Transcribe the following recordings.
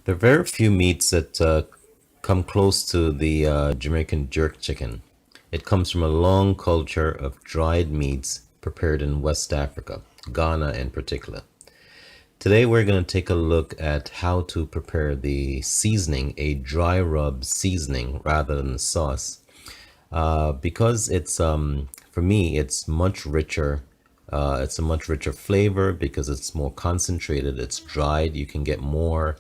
There are very few meats that come close to the Jamaican jerk chicken. It comes from a long culture of dried meats prepared in West Africa, Ghana in particular. Today we're going to take a look at how to prepare the seasoning, a dry rub seasoning rather than a sauce. Because it's for me it's much richer. It's a much richer flavor because it's more concentrated. It's dried. You can get more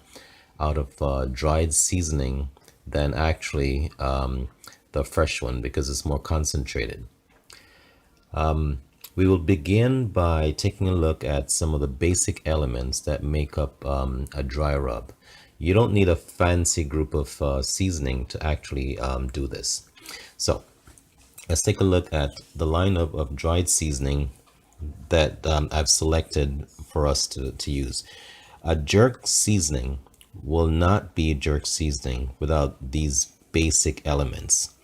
out of dried seasoning than actually the fresh one because it's more concentrated. We will begin by taking a look at some of the basic elements that make up a dry rub. You don't need a fancy group of seasoning to actually do this. So let's take a look at the lineup of dried seasoning that I've selected for us to use. A jerk seasoning will not be jerk seasoning without these basic elements.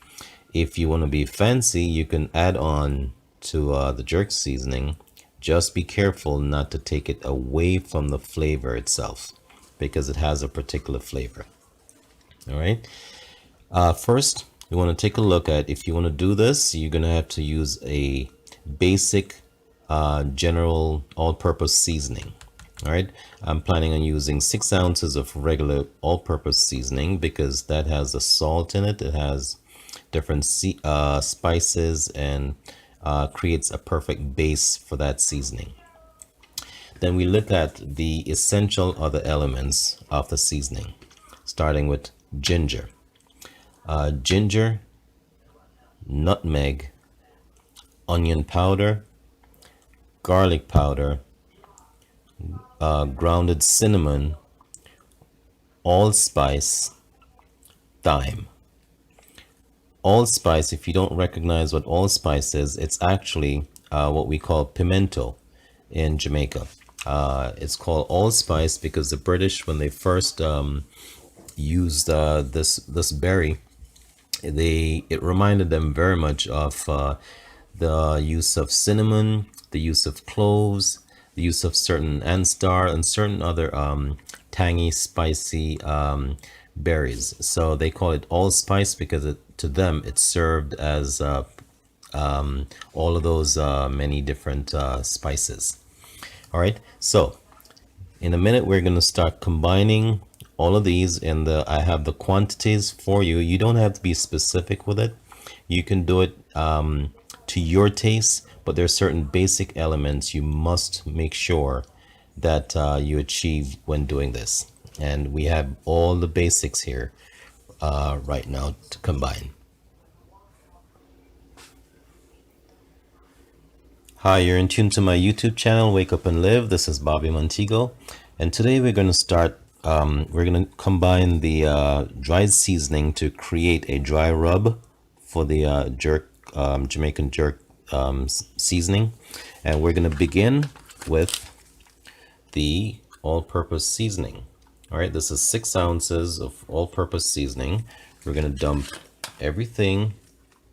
If you want to be fancy, you can add on to the jerk seasoning. Just be careful not to take it away from the flavor itself because it has a particular flavor. All right. First, you want to take a look at, if you want to do this, you're going to have to use a basic general all-purpose seasoning. All right, I'm planning on using 6 ounces of regular all-purpose seasoning because that has the salt in it. It has different spices and creates a perfect base for that seasoning. Then we look at the essential other elements of the seasoning, starting with ginger. Ginger, nutmeg, onion powder, garlic powder, grounded cinnamon, allspice, thyme. Allspice, if you don't recognize what allspice is, it's actually what we call pimento in Jamaica. It's called allspice because the British, when they first used this berry, it reminded them very much of the use of cinnamon, the use of cloves, the use of certain anstar and certain other tangy, spicy berries. So they call it allspice because to them it served as all of those many different spices. All right, so in a minute we're going to start combining all of these in I have the quantities for you. You don't have to be specific with it. You can do it to your taste, but there are certain basic elements you must make sure that you achieve when doing this. And we have all the basics here right now to combine. Hi, you're in tune to my YouTube channel, Wake Up and Live. This is Bobby Montego. And today we're going to start, we're going to combine the dried seasoning to create a dry rub for the Jamaican jerk seasoning. And we're going to begin with the all-purpose seasoning. All right, this is 6 ounces of all-purpose seasoning. We're going to dump everything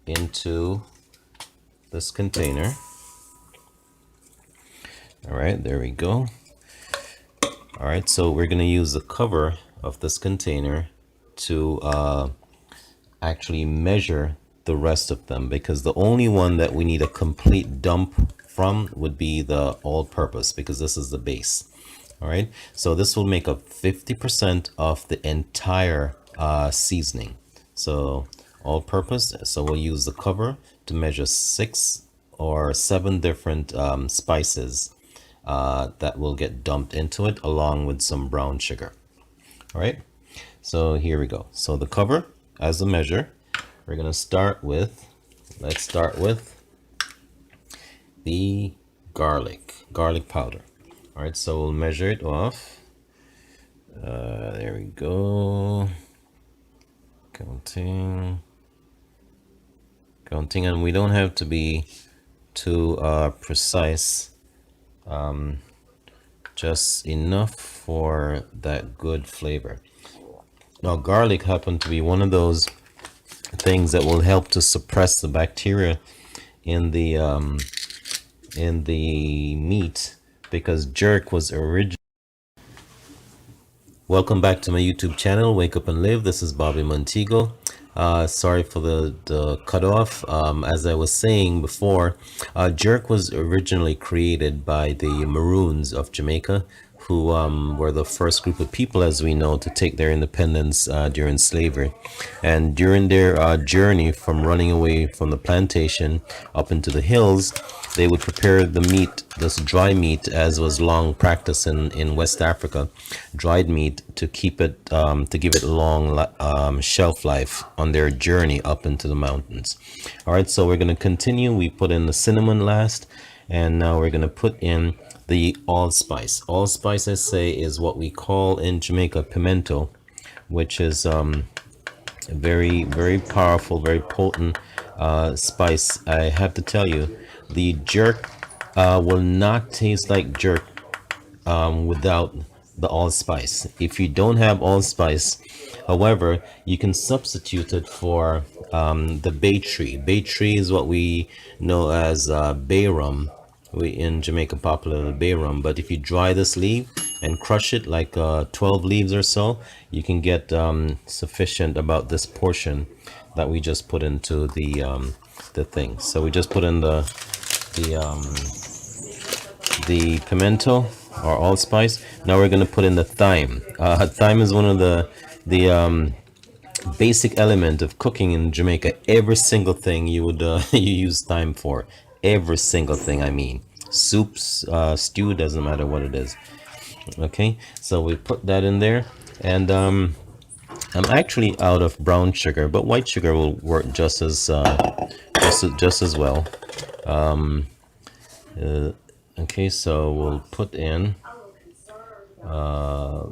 into this container. All right, there we go. All right, so we're going to use the cover of this container to actually measure the rest of them, because the only one that we need a complete dump from would be the all-purpose, because this is the base. All right, so this will make up 50% of the entire seasoning. So all-purpose, so we'll use the cover to measure 6 or 7 different spices that will get dumped into it along with some brown sugar. All right, so here we go. So the cover as a measure, we're going to start with, let's start with the garlic powder. All right, so we'll measure it off. There we go. Counting, and we don't have to be too precise. Just enough for that good flavor. Now, garlic happened to be one of those things that will help to suppress the bacteria in the meat, because jerk was Welcome back to my YouTube channel, Wake Up and Live. This is Bobby Montego. Sorry for the cutoff. As I was saying before, jerk was originally created by the Maroons of Jamaica, who were the first group of people, as we know, to take their independence during slavery. And during their journey from running away from the plantation up into the hills, they would prepare the meat, this dry meat, as was long practice in West Africa, dried meat to keep it, to give it long shelf life on their journey up into the mountains. All right, so we're going to continue. We put in the cinnamon last, and now we're going to put in the allspice. Allspice, I say, is what we call in Jamaica pimento, which is very, very powerful, very potent spice. I have to tell you, the jerk will not taste like jerk without the allspice. If you don't have allspice, however, you can substitute it for the bay tree. Bay tree is what we know as bay rum. We in Jamaica popular bay rum. But if you dry this leaf and crush it like 12 leaves or so, you can get sufficient about this portion that we just put into the thing. So we just put in the pimento or allspice. Now we're going to put in the thyme. Thyme is one of the basic element of cooking in Jamaica. Every single thing you would you use thyme for. Every single thing, I mean. Soups, stew, doesn't matter what it is. Okay, so we put that in there, and I'm actually out of brown sugar, but white sugar will work just as well. Okay, so we'll put in a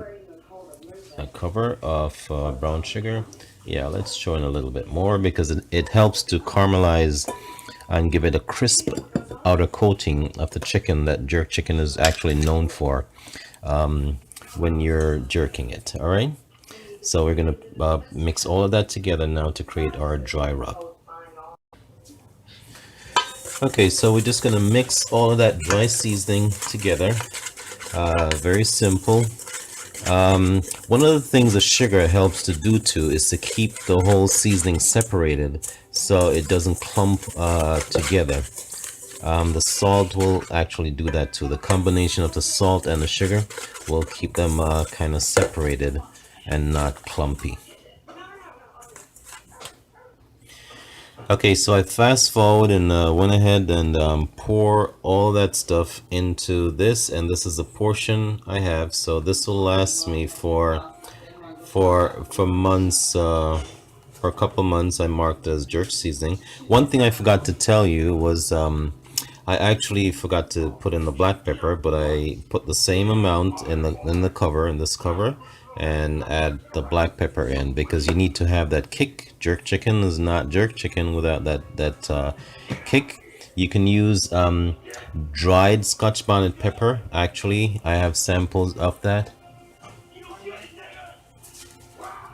cover of brown sugar. Yeah, let's throw in a little bit more because it helps to caramelize and give it a crisp outer coating of the chicken that jerk chicken is actually known for when you're jerking it. All right, so we're gonna mix all of that together now to create our dry rub. Okay, so we're just gonna mix all of that dry seasoning together. Very simple. One of the things the sugar helps to do too is to keep the whole seasoning separated so it doesn't clump together. The salt will actually do that too. The combination of the salt and the sugar will keep them kind of separated and not clumpy. Okay, so I fast forward and went ahead and pour all that stuff into this, and this is the portion I have. So this will last me for months. For a couple months, I marked as jerk seasoning. One thing I forgot to tell you was I actually forgot to put in the black pepper, but I put the same amount in the cover, in this cover, and add the black pepper in because you need to have that kick. Jerk chicken is not jerk chicken without that kick. You can use dried Scotch bonnet pepper. Actually, I have samples of that.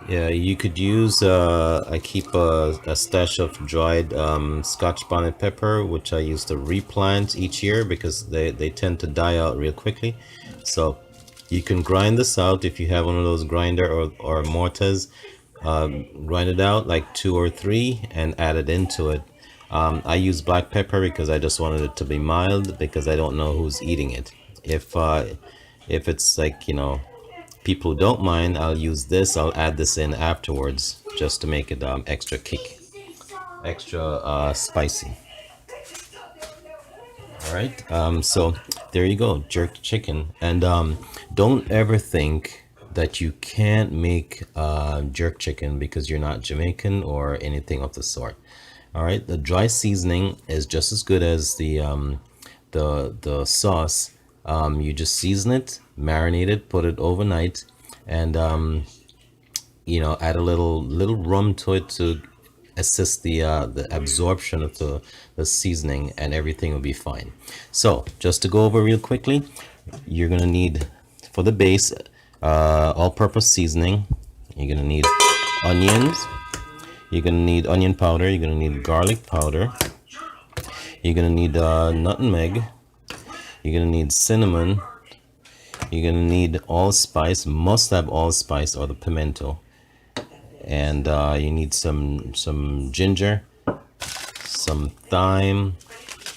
Yeah, you could use I keep a stash of dried Scotch bonnet pepper, which I used to replant each year because they tend to die out real quickly. So you can grind this out if you have one of those grinder or mortars. Grind it out like 2 or 3 and add it into it. I use black pepper because I just wanted it to be mild because I don't know who's eating it. If it's like, you know, people who don't mind, I'll use this. I'll add this in afterwards just to make it extra kick, extra spicy. All right, so there you go, jerk chicken. And don't ever think that you can't make jerk chicken because you're not Jamaican or anything of the sort. All right, the dry seasoning is just as good as the sauce. You just season it, marinate it, put it overnight, and you know, add a little rum to it to assist the absorption of the seasoning, and everything will be fine. So just to go over real quickly, you're gonna need for the base all-purpose seasoning. You're gonna need onions. You're gonna need onion powder. You're gonna need garlic powder. You're gonna need nutmeg. You're gonna need cinnamon. You're gonna need allspice, must have allspice or the pimento, and you need some ginger, some thyme,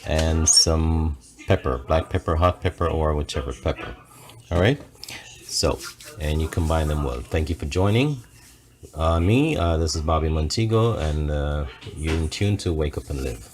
and some pepper, black pepper, hot pepper, or whichever pepper. All right. So, and you combine them well. Thank you for joining me. This is Bobby Montego, and you're in tune to Wake Up and Live.